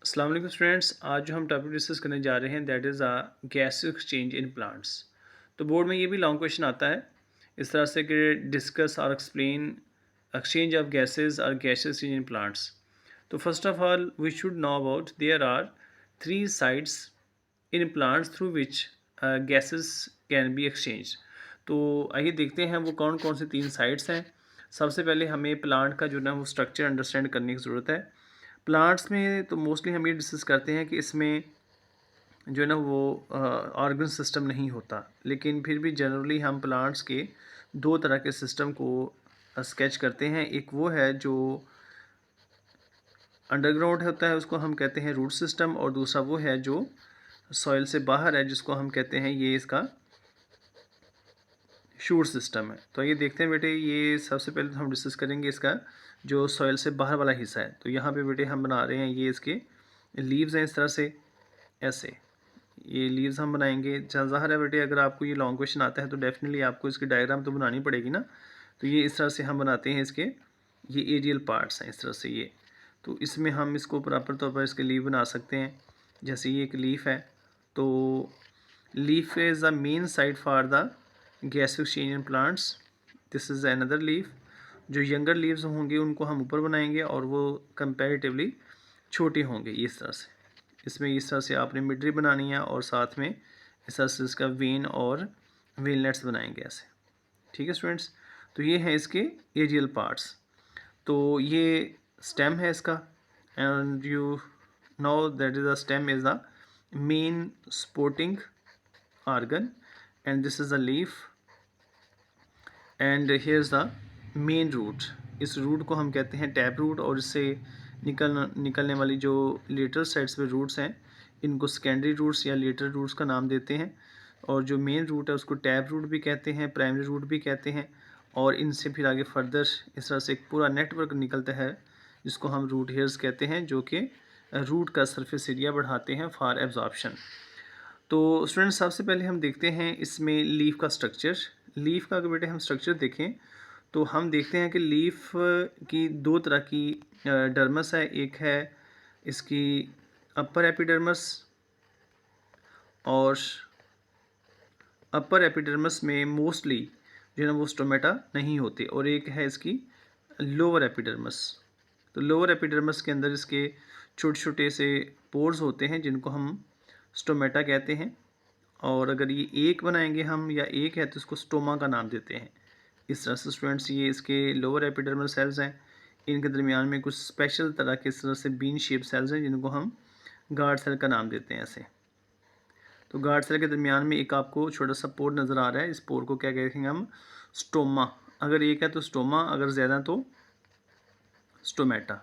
अस्सलाम वालेकुम स्टूडेंट्स। आज जो हम टॉपिक डिस्कस करने जा रहे हैं that is gas exchange in plants. तो बोर्ड में ये भी लॉन्ग क्वेश्चन आता है इस तरह से कि डिस्कस और एक्सप्लेन एक्सचेंज ऑफ गैसेस और गैस एक्सचेंज इन प्लांट्स। तो first of all we should know about there are three sides in plants through which gases can be exchange. तो आइए देखते हैं वो कौन कौन से तीन साइड्स हैं। सबसे पहले हमें प्लांट का जो ना वो स्ट्रक्चर अंडरस्टैंड करने की ज़रूरत है। प्लांट्स में तो मोस्टली हम ये डिस्कस करते हैं कि इसमें जो है ना वो ऑर्गन सिस्टम नहीं होता, लेकिन फिर भी जनरली हम प्लांट्स के दो तरह के सिस्टम को स्केच करते हैं। एक वो है जो अंडरग्राउंड होता है, उसको हम कहते हैं रूट सिस्टम, और दूसरा वो है जो सॉइल से बाहर है, जिसको हम कहते हैं ये इसका शूट सिस्टम है। तो ये देखते हैं बेटे, ये सबसे पहले तो हम डिस्कस करेंगे इसका जो सॉइल से बाहर वाला हिस्सा है। तो यहाँ पे बेटे हम बना रहे हैं, ये इसके लीव्स हैं इस तरह से, ऐसे ये लीव्स हम बनाएंगे। ज़ाहिर है बेटे, अगर आपको ये लॉन्ग क्वेश्चन आता है तो डेफिनेटली आपको इसकी डायग्राम तो बनानी पड़ेगी ना। तो ये इस तरह से हम बनाते हैं इसके, ये एरियल पार्ट्स हैं इस तरह से ये। तो इसमें हम इसको प्रॉपर तौर पर इसके लीफ बना सकते हैं। जैसे ये एक लीफ है, तो leaf is the main side for the gas exchange in plants. This is another leaf. जो यंगर लीव्स होंगे उनको हम ऊपर बनाएंगे और वो कंपैरेटिवली छोटे होंगे ये इस तरह से। इसमें इस तरह से आपने मिडरी बनानी है और साथ में इस तरह से इसका वेन और वेनलेट्स बनाएंगे ऐसे। ठीक है स्टूडेंट्स, तो ये है इसके एरियल पार्ट्स। तो ये स्टेम है इसका, and you know that is the stem is the main supporting organ, and this is the leaf, and here is the main root. इस रूट को हम कहते हैं टैप रूट, और इससे निकलने वाली जो लेटर साइड्स पे रूट्स हैं इनको सेकेंडरी रूट्स या लेटर रूट्स का नाम देते हैं। और जो मेन रूट है उसको टैप रूट भी कहते हैं, प्राइमरी रूट भी कहते हैं। और इनसे फिर आगे फर्दर इस तरह से एक पूरा नेटवर्क निकलता है जिसको हम रूट हेयर्स कहते हैं, जो कि रूट का सरफेस एरिया बढ़ाते हैं फॉर एब्जॉर्प्शन। तो स्टूडेंट्स, सबसे पहले हम देखते हैं इसमें लीफ का स्ट्रक्चर। लीफ का अगर बेटे हम स्ट्रक्चर देखें तो हम देखते हैं कि लीफ की दो तरह की डर्मस है। एक है इसकी अपर एपिडर्मस, और अपर एपिडर्मस में मोस्टली जो है ना वो स्टोमेटा नहीं होते, और एक है इसकी लोअर एपिडर्मस। तो लोअर एपिडर्मस के अंदर इसके छोटे छोटे से पोर्स होते हैं जिनको हम स्टोमेटा कहते हैं। और अगर ये एक बनाएंगे हम या एक है तो इसको स्टोमा का नाम देते हैं। इस तरह से स्टूडेंट्स, ये इसके लोअर एपिडर्मल सेल्स हैं। इनके दरमियान में कुछ स्पेशल तरह के इस तरह से बीन शेप सेल्स हैं जिनको हम गार्ड सेल का नाम देते हैं ऐसे। तो गार्ड सेल के दरमियान में एक आपको छोटा सा पोर नज़र आ रहा है, इस पोर को क्या कहेंगे हम? स्टोमा। अगर एक है तो स्टोमा, अगर ज़्यादा तो स्टोमेटा,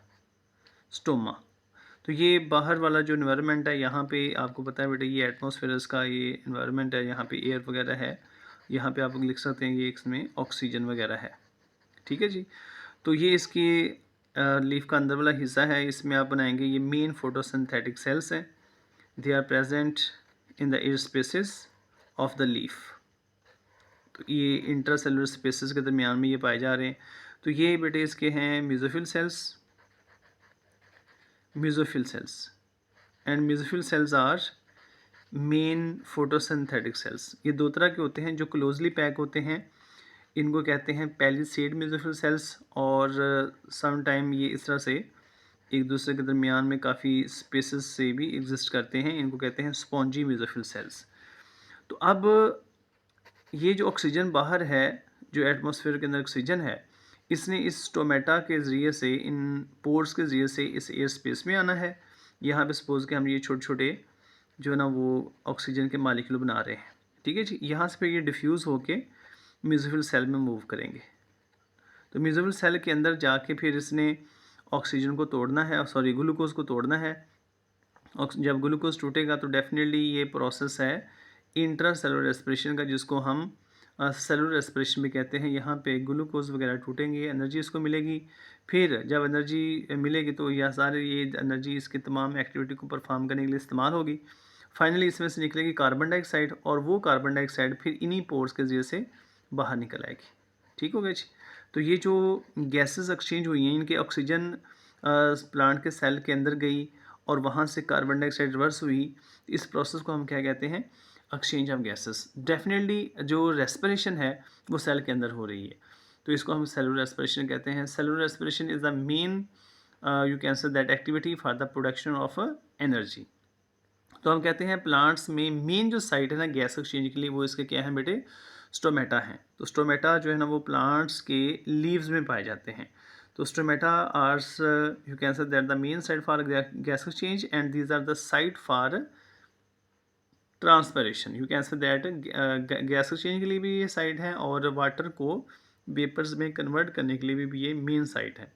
स्टोमा। तो ये बाहर वाला जो इन्वायरमेंट है, यहाँ पे आपको पता है बेटा ये एटमॉस्फेयर का ये इन्वायरमेंट है, यहाँ पे एयर वगैरह है। यहाँ पे आप लिख सकते हैं ये इसमें ऑक्सीजन वगैरह है। ठीक है जी। तो ये इसकी लीफ का अंदर वाला हिस्सा है, इसमें आप बनाएंगे ये मेन फोटोसिंथेटिक सेल्स हैं। They are present in the air spaces of the leaf. तो ये इंट्रासेलुलर स्पेसिस के दरमियान में ये पाए जा रहे हैं। तो ये बेटे इसके हैं mesophyll cells, mesophyll cells, and mesophyll cells are main photosynthetic cells. ये दो तरह के होते हैं, जो क्लोजली पैक होते हैं इनको कहते हैं पैलिसेड मेसोफिल सेल्स, और सम टाइम ये इस तरह से एक दूसरे के दरमियान में काफ़ी स्पेसेस से भी एग्जिस्ट करते हैं, इनको कहते हैं स्पॉन्जी मेसोफिल सेल्स। तो अब ये जो ऑक्सीजन बाहर है, जो एटमॉस्फेयर के अंदर ऑक्सीजन है, इसने इस स्टोमेटा के ज़रिए से, इन पोर्स के ज़रिए से इस एयर स्पेस में आना है। यहाँ पे सपोज़ कि हम ये छोटे छोटे जो है ना वो ऑक्सीजन के मालिक्यूल बना रहे हैं। ठीक है जी। यहाँ से फिर ये डिफ्यूज़ होके मेसोफिल सेल में मूव करेंगे। तो मेसोफिल सेल के अंदर जाके फिर इसने ऑक्सीजन को तोड़ना है, सॉरी ग्लूकोज को तोड़ना है। जब ग्लूकोज टूटेगा तो डेफिनेटली ये प्रोसेस है इंट्रा सेलुलर रेस्पिरेशन का, जिसको हम सेलुलर रेस्पिरेशन भी कहते हैं। यहाँ पे ग्लूकोज वगैरह टूटेंगे, एनर्जी इसको मिलेगी। फिर जब एनर्जी मिलेगी तो यह सारे ये एनर्जी इसकी तमाम एक्टिविटी को परफॉर्म करने के लिए इस्तेमाल होगी। फाइनली इसमें से निकलेगी कार्बन डाइऑक्साइड, और वो कार्बन डाइऑक्साइड फिर इन्हीं पोर्स के ज़रिए से बाहर निकल आएगी। ठीक हो गया जी। तो ये जो गैसेस एक्सचेंज हुई हैं, इनके ऑक्सीजन प्लांट के सेल के अंदर गई, और वहाँ से कार्बन डाइऑक्साइड रिवर्स हुई, इस प्रोसेस को हम क्या कहते हैं, एक्सचेंज ऑफ गैसेस। डेफिनेटली जो रेस्पिरेशन है वो सेल के अंदर हो रही है, तो इसको हम सेलुलर रेस्पिरेशन कहते हैं। Cellular respiration is the main you can say that activity for the production of energy. तो हम कहते हैं प्लांट्स में मेन जो साइट है ना गैस एक्सचेंज के लिए, वो इसके क्या है बेटे, स्टोमेटा हैं। तो स्टोमेटा जो है ना वो प्लांट्स के लीव्स में पाए जाते हैं। तो stomata are you can say that the main site for gas exchange and these are the site for transpiration. You can say that gas exchange के लिए भी ये साइट है और वाटर को वेपर्स में कन्वर्ट करने के लिए भी ये मेन साइट है।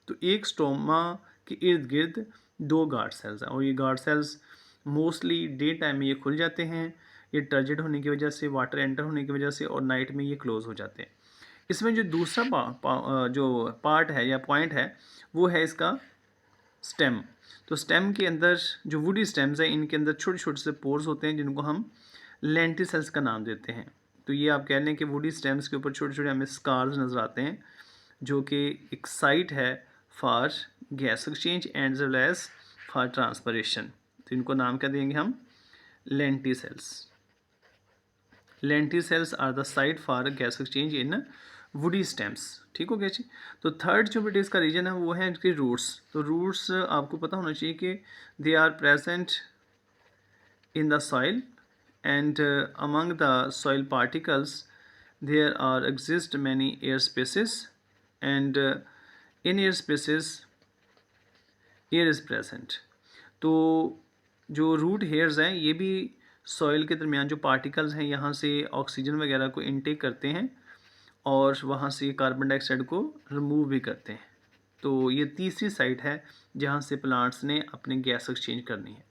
तो एक स्टोमा के इर्द गिर्द 2 गार्ड सेल्स हैं और ये guard cells mostly day time में ये खुल जाते हैं, ये टर्जिड होने की वजह से, वाटर एंटर होने की वजह से, और नाइट में ये क्लोज हो जाते हैं। इसमें जो दूसरा जो पार्ट है या पॉइंट है वो है इसका स्टेम। तो स्टेम के अंदर जो वुडी स्टेम्स हैं इनके अंदर छोटे छोटे से पोर्स होते हैं जिनको हम लेंटिसेल्स का नाम देते हैं। तो ये आप कह लें कि वुडी स्टेम्स के ऊपर छोटे छोटे हमें स्कार्स नज़र आते हैं जो कि एक साइट है for gas exchange and as well as for transpiration. तो इनको नाम क्या देंगे हम, lenticels. Lenticels are the site for gas exchange in woody stems. ठीक हो गया जी। तो थर्ड जो बेटे इसका रीजन है वो है इनके रूट्स। तो रूट्स आपको पता होना चाहिए कि they are present in the soil and among the soil particles there are exist many air spaces and in air spaces air is present। तो जो रूट हेयर्स हैं ये भी सॉइल के दरमियान जो पार्टिकल्स हैं यहाँ से ऑक्सीजन वगैरह को इनटेक करते हैं और वहाँ से कार्बन डाइऑक्साइड को रिमूव भी करते हैं। तो ये तीसरी साइट है जहाँ से प्लांट्स ने अपने गैस एक्सचेंज करनी है।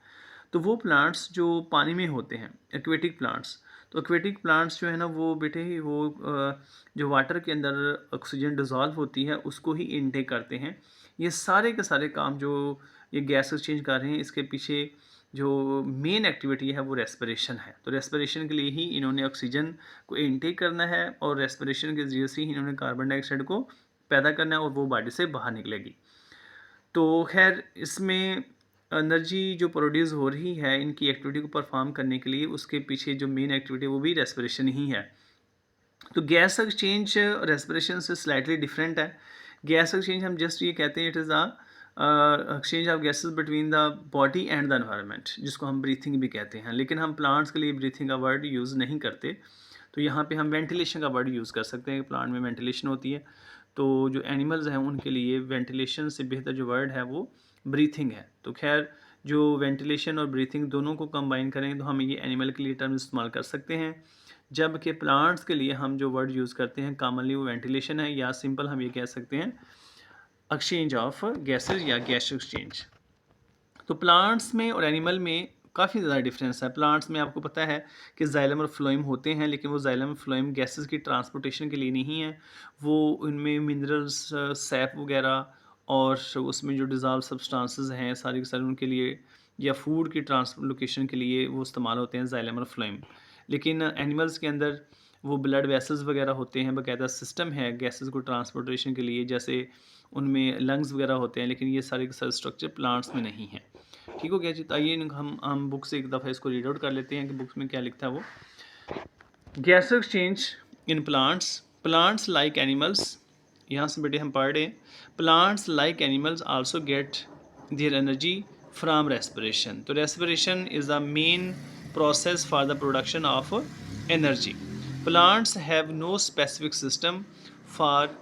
तो वो प्लांट्स जो पानी में होते हैं, एक्वेटिक प्लांट्स, तो एक्वेटिक प्लांट्स जो है ना वो बेटे वो जो वाटर के अंदर ऑक्सीजन डिज़ोल्व होती है उसको ही इनटेक करते हैं। ये सारे के सारे काम जो ये गैस एक्सचेंज कर रहे हैं इसके पीछे जो मेन एक्टिविटी है वो रेस्पिरेशन है। तो रेस्पिरेशन के लिए ही इन्होंने ऑक्सीजन को इनटेक करना है और रेस्पिरेशन के ज़रिए से ही इन्होंने कार्बन डाइऑक्साइड को पैदा करना है और वो बॉडी से बाहर निकलेगी। तो खैर इसमें एनर्जी जो प्रोड्यूस हो रही है इनकी एक्टिविटी को परफॉर्म करने के लिए, उसके पीछे जो मेन एक्टिविटी है वो भी रेस्पिरेशन ही है। तो गैस एक्सचेंज रेस्पिरेशन से स्लाइटली डिफरेंट है। गैस एक्सचेंज हम जस्ट ये कहते हैं it is the exchange of gases between the body and the environment, जिसको हम ब्रीथिंग भी कहते हैं, लेकिन हम प्लांट्स के लिए ब्रीथिंग का वर्ड यूज़ नहीं करते। तो यहाँ पे हम वेंटिलेशन का वर्ड यूज़ कर सकते हैं कि प्लांट में वेंटिलेशन होती है। तो जो एनिमल्स हैं उनके लिए वेंटिलेशन से बेहतर जो वर्ड है वो ब्रीथिंग है। तो खैर जो वेंटिलेशन और ब्रीथिंग दोनों को कंबाइन करें तो हम ये एनिमल के लिए टर्म इस्तेमाल कर सकते हैं, जबकि प्लांट्स के लिए हम जो वर्ड यूज़ करते हैं कॉमनली वो वेंटिलेशन है, या सिंपल हम ये कह सकते हैं एक्सचेंज ऑफ गैसेज या गैस एक्सचेंज। तो प्लांट्स में और एनिमल में काफ़ी ज़्यादा डिफरेंस है। प्लांट्स में आपको पता है कि जाइलम और फ्लोएम होते हैं, लेकिन वो जाइलम और फ्लोएम गैसेस की ट्रांसपोर्टेशन के लिए नहीं है। वो उनमें मिनरल्स, सैप वगैरह और उसमें जो डिज़ॉल्व सब्सटेंसेस हैं सारी के सारी उनके लिए, या फूड की ट्रांसलोकेशन के लिए वो इस्तेमाल होते हैं जाइलम और फ्लोएम। लेकिन एनिमल्स के अंदर वो ब्लड वेसल्स वगैरह होते हैं, बाकायदा सिस्टम है गैसेस को ट्रांसपोर्टेशन के लिए, जैसे उनमें लंग्स वगैरह होते हैं, लेकिन ये सारे के सारे स्ट्रक्चर प्लांट्स में नहीं है। ठीक हो गया जी। तो आइए हम बुक से एक दफ़ा इसको रीड आउट कर लेते हैं कि बुक्स में क्या लिखता है वो। Gas exchange in plants, plants like animals, यहाँ से बेटे हम पढ़ रहे हैं, plants like animals also get their energy from respiration. तो respiration is the main process for the production of energy. Plants have no specific system for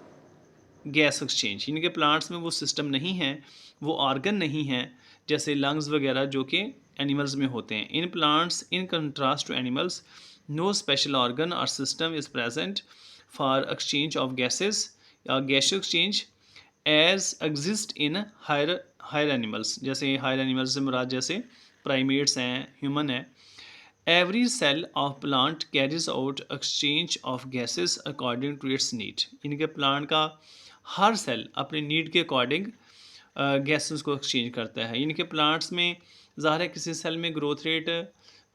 gas exchange. इनके plants में वो सिस्टम नहीं है, वो ऑर्गन नहीं है जैसे लंग्स वगैरह जो कि एनिमल्स में होते हैं। In plants in contrast to animals no special organ और system is present for exchange of gases या gas exchange as exist in higher animals. जैसे हायर एनिमल्स से मुराद जैसे प्राइमेट्स हैं, ह्यूमन है। Every cell of plant carries out exchange of gases according to its need. इनके plant का हर सेल अपने नीड के अकॉर्डिंग गैसेस को एक्सचेंज करता है। इनके प्लांट्स में ज़ाहिर है किसी सेल में ग्रोथ रेट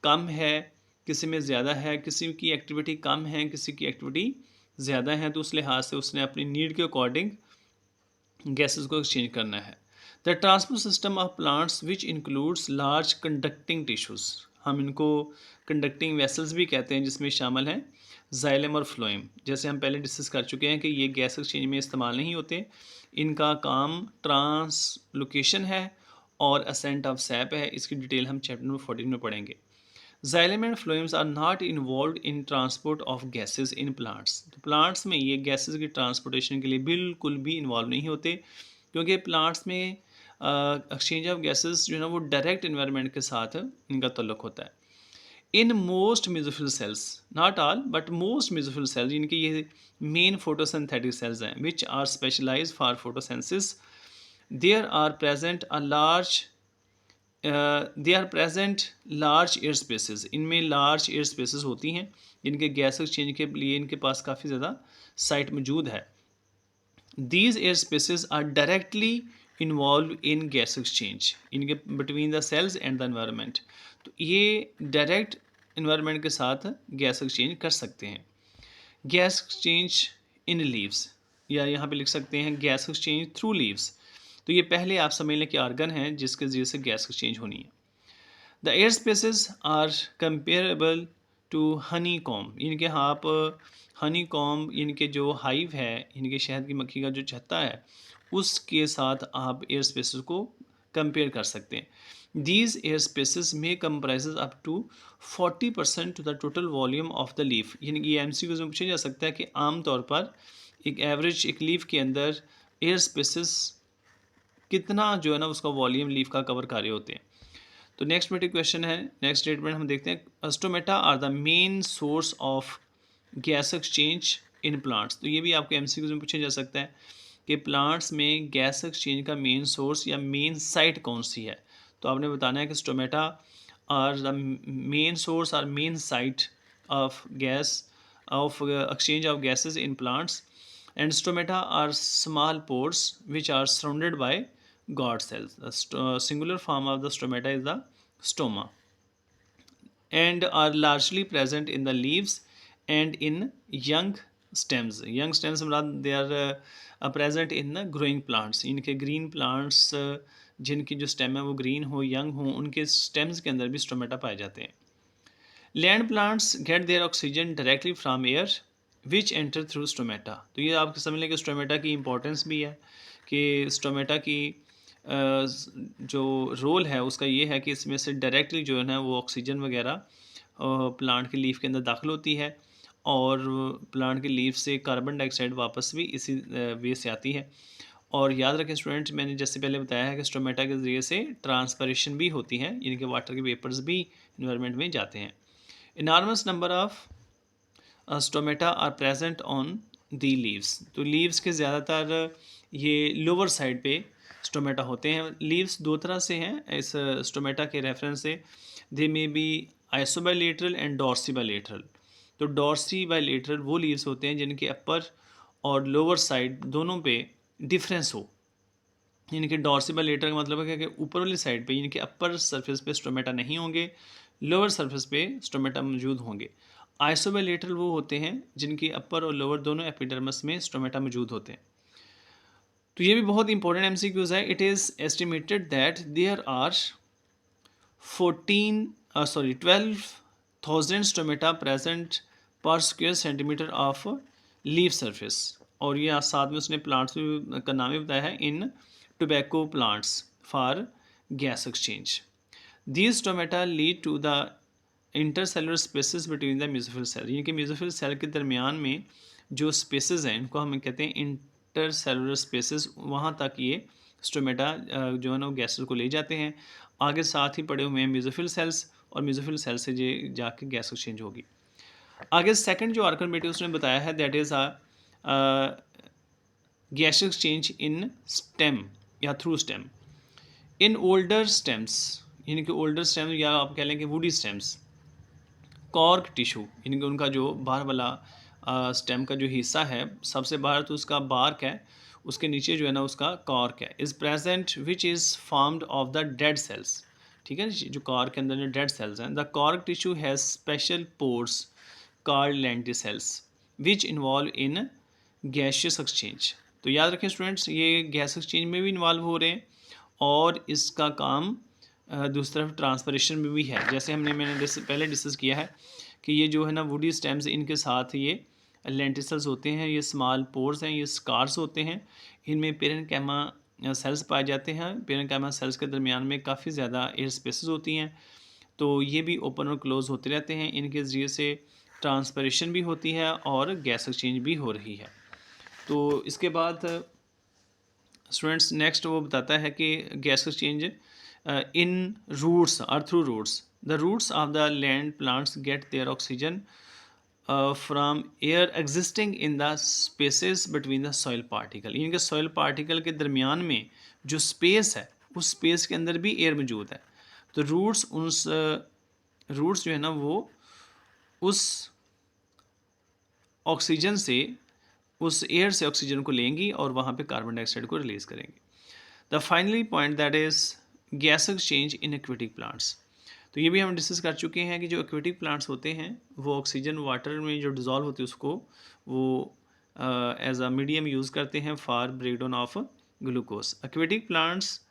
कम है, किसी में ज़्यादा है, किसी की एक्टिविटी कम है, किसी की एक्टिविटी ज़्यादा है, तो उस लिहाज से उसने अपनी नीड के अकॉर्डिंग गैसेस को एक्सचेंज करना है। The transport system of plants which includes large conducting tissues, हम इनको कंडक्टिंग वेसल्स भी कहते हैं, जिसमें शामिल हैं जाइलम और फ्लोएम। जैसे हम पहले डिस्कस कर चुके हैं कि ये गैस एक्सचेंज में इस्तेमाल नहीं होते, इनका काम ट्रांसलोकेशन है और असेंट ऑफ सैप है। इसकी डिटेल हम चैप्टर नंबर 14 में पढ़ेंगे। Xylem and phloems are not involved in transport of gases in plants। तो प्लांट्स में ये गैसेस की ट्रांसपोर्टेशन के लिए बिल्कुल भी इन्वॉल्व नहीं होते, क्योंकि प्लांट्स में एक्सचेंज ऑफ गैसेस जो है ना वो डायरेक्ट इन्वायरमेंट के साथ इनका ताल्लुक होता है। In most mesophyll cells, not all but most mesophyll cells, इनके ये मेन फोटोसिंथेटिक सेल्स हैं which are specialised for photosynthesis. There are present a large they are present large air spaces, इनमें लार्ज एयर स्पेसेस होती हैं जिनके gas exchange के लिए इनके पास काफ़ी ज़्यादा साइट मौजूद है। These air spaces are directly involve in gas exchange इनके between the cells and the environment. तो ये डायरेक्ट इन्वायरमेंट के साथ गैस एक्सचेंज कर सकते हैं। गैस एक्सचेंज इन लीव्स, या यहाँ पे लिख सकते हैं गैस एक्सचेंज थ्रू लीव्स। तो ये पहले आप समझ लें कि आर्गन है जिसके ज़रिए से गैस एक्सचेंज होनी है। The air spaces are comparable to honeycomb, इनके आप हनी कॉम इनके जो हाइव है, इनके शहद की मक्खी का जो छत्ता है, उसके साथ आप एयर स्पेसेस को कंपेयर कर सकते हैं। दीज एयर स्पेसेस में comprises up to 40% to the total volume of the leaf. यानी कि एम सी क्यूज़ में पूछा जा सकता है कि आमतौर पर एक एवरेज एक लीफ के अंदर एयर स्पेसेस कितना जो है ना उसका वॉल्यूम लीफ का कवर कर रहे होते हैं। तो नेक्स्ट मेट्रिक क्वेश्चन है, नेक्स्ट स्टेटमेंट हम देखते हैं। Stomata are the main source of gas exchange in plants. तो ये भी आपको एमसीक्यूज में पूछा जा सकता है कि प्लांट्स में गैस एक्सचेंज का मेन सोर्स या मेन साइट कौन सी है। तो आपने बताना है कि stomata are the main source और main site of gas of exchange of gases in plants, and stomata are small pores which are surrounded by God cells. The singular form of the stomata is the stoma, and are largely present in the leaves and in young stems. Young stems मतलब they are present in the growing plants. इनके green plants जिनकी जो stem है वो green हो, young हो, उनके stems के अंदर भी stomata पाए जाते हैं। Land plants get their oxygen directly from air which enter through stomata. तो ये आप समझ लें कि स्टोमेटा की इंपॉर्टेंस भी है कि स्टोमेटा की जो रोल है उसका ये है कि इसमें से डायरेक्टली जो है ना वो ऑक्सीजन वगैरह प्लांट के लीफ के अंदर दाखिल होती है, और प्लांट के लीफ से कार्बन डाइऑक्साइड वापस भी इसी वे से आती है। और याद रखें स्टूडेंट्स, मैंने जैसे पहले बताया है कि स्टोमेटा के ज़रिए से ट्रांसपरेशन भी होती है, यानी कि वाटर के वेपर्स भी इन्वायरमेंट में जाते हैं। enormous number of stomata are present on the leaves। तो लीव्स के ज़्यादातर ये लोअर साइड पे स्टोमेटा होते हैं। लीव्स दो तरह से हैं इस स्टोमेटा के रेफरेंस से, दे मे बी आइसोबाइलेटरल एंड डॉर्सिबाइलेटरल। तो डॉर्सिबाइलेटरल वो लीव्स होते हैं जिनके अपर और लोअर साइड दोनों पे डिफरेंस हो, यानी कि डॉर्सिबाइलेटर का मतलब है कि ऊपर वाली साइड पे यानी कि अपर सरफेस पे स्टोमेटा नहीं होंगे, लोअर सरफेस पे स्टोमेटा मौजूद होंगे। आइसोबाइलेटरल वो होते हैं जिनकी अपर और लोअर दोनों एपिडर्मिस में स्टोमेटा मौजूद होते हैं। तो ये भी बहुत इंपॉर्टेंट एमसीक्यूज है। It is estimated that there are 12,000 stomata present per square centimetre of leaf surface. और ये साथ में उसने प्लांट्स का नाम भी बताया है, in tobacco plants for gas exchange. These stomata lead to the intercellular spaces between the mesophyll cell। यानी कि mesophyll cell के दरमियान में जो spaces हैं इनको हम कहते हैं intercellular spaces, वहाँ तक ये स्टोमेटा जो है ना गैसेस को ले जाते हैं। आगे साथ ही पड़े हुए हैं mesophyll cells, और mesophyll cells से ये जाके गैस एक्सचेंज होगी। आगे सेकंड जो आर्गन बेटे उसने बताया है that is gas exchange in stem या through stem. In older stems, यानी कि ओल्डर स्टेम या आप कह लें कि वुडी स्टेम्स, कॉर्क टिश्यू, यानी कि उनका जो बाहर वाला स्टेम का जो हिस्सा है, सबसे बाहर तो उसका बार्क है, उसके नीचे जो है ना उसका कॉर्क है, is present which is formed of the dead cells. ठीक है, जो कॉर्क के अंदर जो डेड सेल्स हैं, the cork tissue has special pores called lenticels which involve in gaseous exchange. तो याद रखें स्टूडेंट्स, ये गैस एक्सचेंज में भी इन्वॉल्व हो रहे हैं और इसका काम दूसरी तरफ ट्रांसपरेशन में भी है। जैसे मैंने पहले डिस्कस किया है कि ये जो है ना वुडी स्टेम्स, इनके साथ ये लेंटिसल्स होते हैं, ये स्मॉल पोर्स हैं, ये स्कार्स होते हैं, इनमें पेरेन्काइमा सेल्स पाए जाते हैं। पेरेन्काइमा सेल्स के दरमियान में काफ़ी ज़्यादा एयर स्पेसेस होती हैं, तो ये भी ओपन और क्लोज़ होते रहते हैं। इनके ज़रिए से ट्रांसपरेशन भी होती है और गैस एक्सचेंज भी हो रही है। तो इसके बाद स्टूडेंट्स नेक्स्ट वो बताता है कि gas exchange in roots are through roots. The roots of the land plants get their oxygen from air existing in the spaces between the soil particle. इनके सॉइल पार्टिकल के दरमियान में जो स्पेस है, उस स्पेस के अंदर भी एयर मौजूद है। तो रूट्स जो है ना वो उस ऑक्सीजन से, उस एयर से ऑक्सीजन को लेंगी और वहाँ पे कार्बन डाइऑक्साइड को रिलीज़ करेंगी। The finally point that is gas exchange in aquatic plants. तो ये भी हम डिस्कस कर चुके हैं कि जो एक्वेटिक प्लांट्स होते हैं वो ऑक्सीजन वाटर में जो डिज़ोल्व होती है उसको वो एज अ मीडियम यूज़ करते हैं for breakdown of glucose. Aquatic plants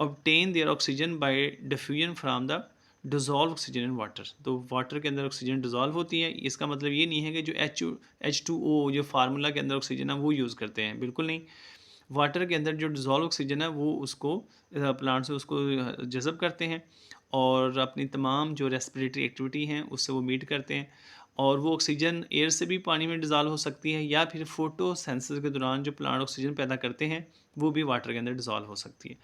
obtain their oxygen by diffusion from the dissolve oxygen in water. तो वाटर के अंदर ऑक्सीजन डिज़ोल्व होती है। इसका मतलब ये नहीं है कि जो H2O जो फार्मूला के अंदर ऑक्सीजन है वो यूज़ करते हैं, बिल्कुल नहीं। वाटर के अंदर जो डिज़ोल्व ऑक्सीजन है वो उसको प्लांट से उसको जज़ब करते हैं और अपनी तमाम जो रेस्पिरेटरी एक्टिविटी हैं उससे वो मीट करते हैं। और वो ऑक्सीजन एयर से भी पानी में डिज़ोल्व हो सकती है, या फिर फोटोसिंथेसिस के दौरान जो प्लांट ऑक्सीजन पैदा करते हैं वो भी वाटर के अंदर डिज़ोल्व हो सकती है।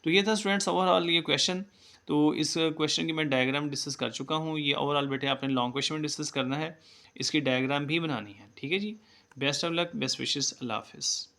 तो ये था स्टूडेंट्स ओवरऑल ये क्वेश्चन। तो इस क्वेश्चन की मैं डायग्राम डिस्कस कर चुका हूँ। ये ओवरऑल बेटे आपने लॉन्ग क्वेश्चन में डिस्कस करना है, इसकी डायग्राम भी बनानी है। ठीक है जी। Best of luck, best wishes, अल्लाह हाफिज़।